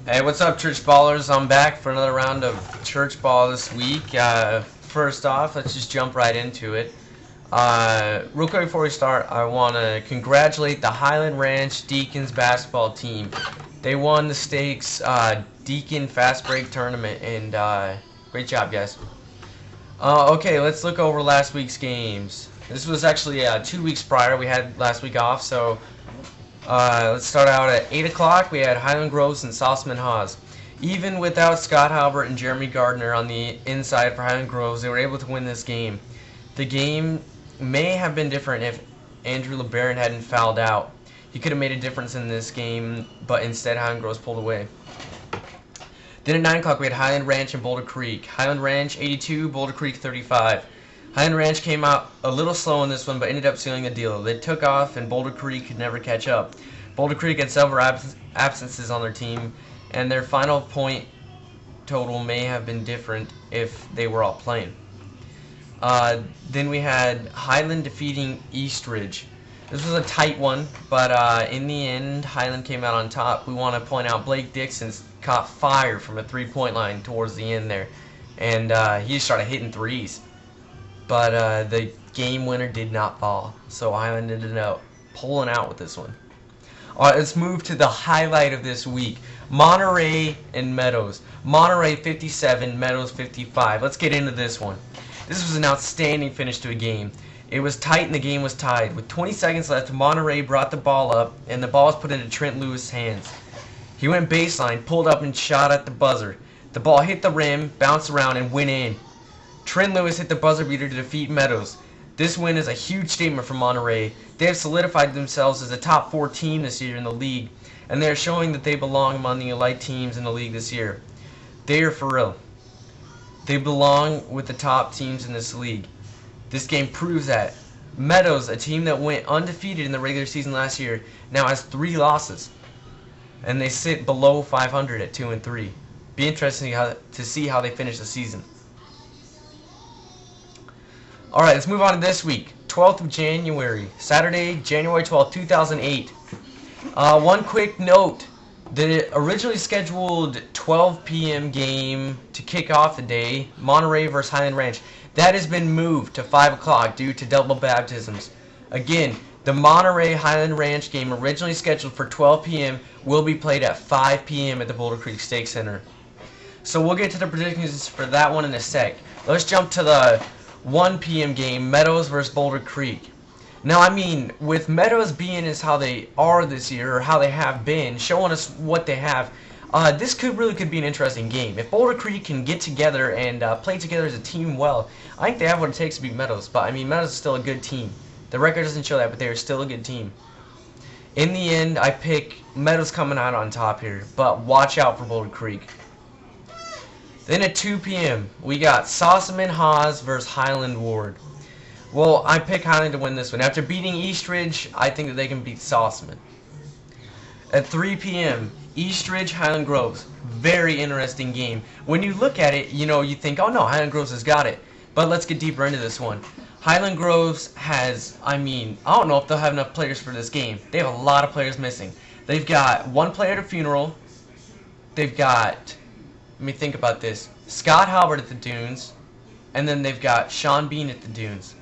Hey, what's up, Church Ballers? I'm back for another round of Church Ball this week. First off, let's just jump right into it. Real quick before we start, I want to congratulate the Highland Ranch Deacons basketball team. They won the stakes Deacon Fast Break tournament, and great job, guys. Okay, let's look over last week's games. This was actually 2 weeks prior. We had last week off, so let's start out at 8 o'clock. We had Highland Groves and Salzman Haas. Even without Scott Halbert and Jeremy Gardner on the inside for Highland Groves, they were able to win this game. The game may have been different if Andrew LeBaron hadn't fouled out. He could have made a difference in this game, but instead Highland Groves pulled away. Then at 9 o'clock, we had Highland Ranch and Boulder Creek. Highland Ranch 82, Boulder Creek 35. Highland Ranch came out a little slow in this one, but ended up sealing the deal. They took off, and Boulder Creek could never catch up. Boulder Creek had several absences on their team, and their final point total may have been different if they were all playing. Then we had Highland defeating Eastridge. This was a tight one, but in the end, Highland came out on top. We want to point out Blake Dixon caught fire from a three-point line towards the end there, and he just started hitting threes. But the game winner did not fall, so Highland ended up pulling out with this one. Alright, let's move to the highlight of this week. Monterey and Meadows. Monterey 57, Meadows 55. Let's get into this one. This was an outstanding finish to a game. It was tight and the game was tied. With 20 seconds left, Monterey brought the ball up, and the ball was put into Trent Lewis' hands. He went baseline, pulled up, and shot at the buzzer. The ball hit the rim, bounced around, and went in. Trent Lewis hit the buzzer beater to defeat Meadows. This win is a huge statement for Monterey. They have solidified themselves as a top 4 team this year in the league, and they are showing that they belong among the elite teams in the league this year. They are for real. They belong with the top teams in this league. This game proves that. Meadows, a team that went undefeated in the regular season last year, now has 3 losses, and they sit below 500 at 2-3. Be interesting to see how they finish the season. Alright, let's move on to this week. 12th of January, Saturday, January 12th, 2008. One quick note. The originally scheduled 12 p.m. game to kick off the day, Monterey versus Highland Ranch, that has been moved to 5 o'clock due to double baptisms. Again, the Monterey Highland Ranch game originally scheduled for 12 p.m. will be played at 5 p.m. at the Boulder Creek Stake Center. So we'll get to the predictions for that one in a sec. Let's jump to the 1 p.m. game, Meadows versus Boulder Creek. Now, I mean, with Meadows being as how they are this year, or how they have been, showing us what they have, this could be an interesting game. If Boulder Creek can get together and play together as a team well, I think they have what it takes to beat Meadows. But, I mean, Meadows is still a good team. The record doesn't show that, but they are still a good team. In the end, I pick Meadows coming out on top here, but watch out for Boulder Creek. Then at 2 p.m., we got Salzman Haas versus Highland Ward. Well, I pick Highland to win this one. After beating Eastridge, I think that they can beat Salzman. At 3 p.m., Eastridge, Highland Groves. Very interesting game. When you look at it, you think, oh no, Highland Groves has got it. But let's get deeper into this one. Highland Groves has, I don't know if they'll have enough players for this game. They have a lot of players missing. They've got one player at a funeral. They've got, let me think about this, Scott Halbert at the Dunes. And then they've got Sean Bean at the Dunes.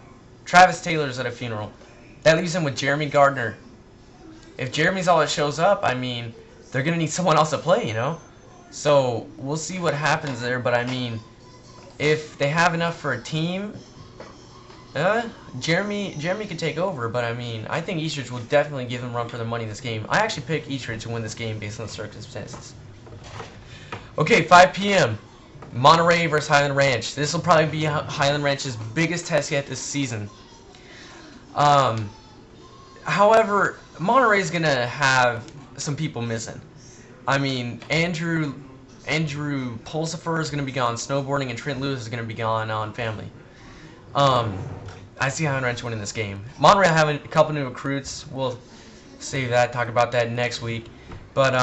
Travis Taylor's at a funeral. That leaves them with Jeremy Gardner. If Jeremy's all that shows up, they're going to need someone else to play, So, we'll see what happens there, but if they have enough for a team, Jeremy could take over, but I think Eastridge will definitely give them a run for their money in this game. I actually pick Eastridge to win this game based on the circumstances. Okay, 5 p.m. Monterey versus Highland Ranch. This will probably be Highland Ranch's biggest test yet this season. However, Monterey is going to have some people missing. Andrew Pulsifer is going to be gone snowboarding, and Trent Lewis is going to be gone on family. I see Highland Ranch winning this game. Monterey have a couple new recruits. We'll save that, talk about that next week. But,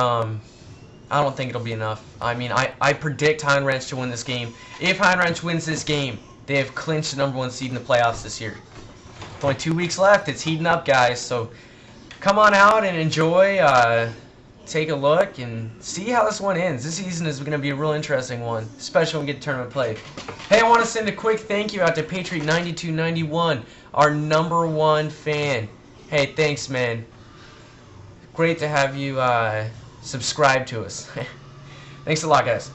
I don't think it'll be enough. I predict Highland Ranch to win this game. If Highland Ranch wins this game, they have clinched the #1 seed in the playoffs this year. With only 2 weeks left. It's heating up, guys. So come on out and enjoy. take a look and see how this one ends. This season is going to be a real interesting one, especially when we get to tournament play. Hey, I want to send a quick thank you out to Patriot9291, our #1 fan. Hey, thanks, man. Great to have you subscribe to us. Thanks a lot, guys.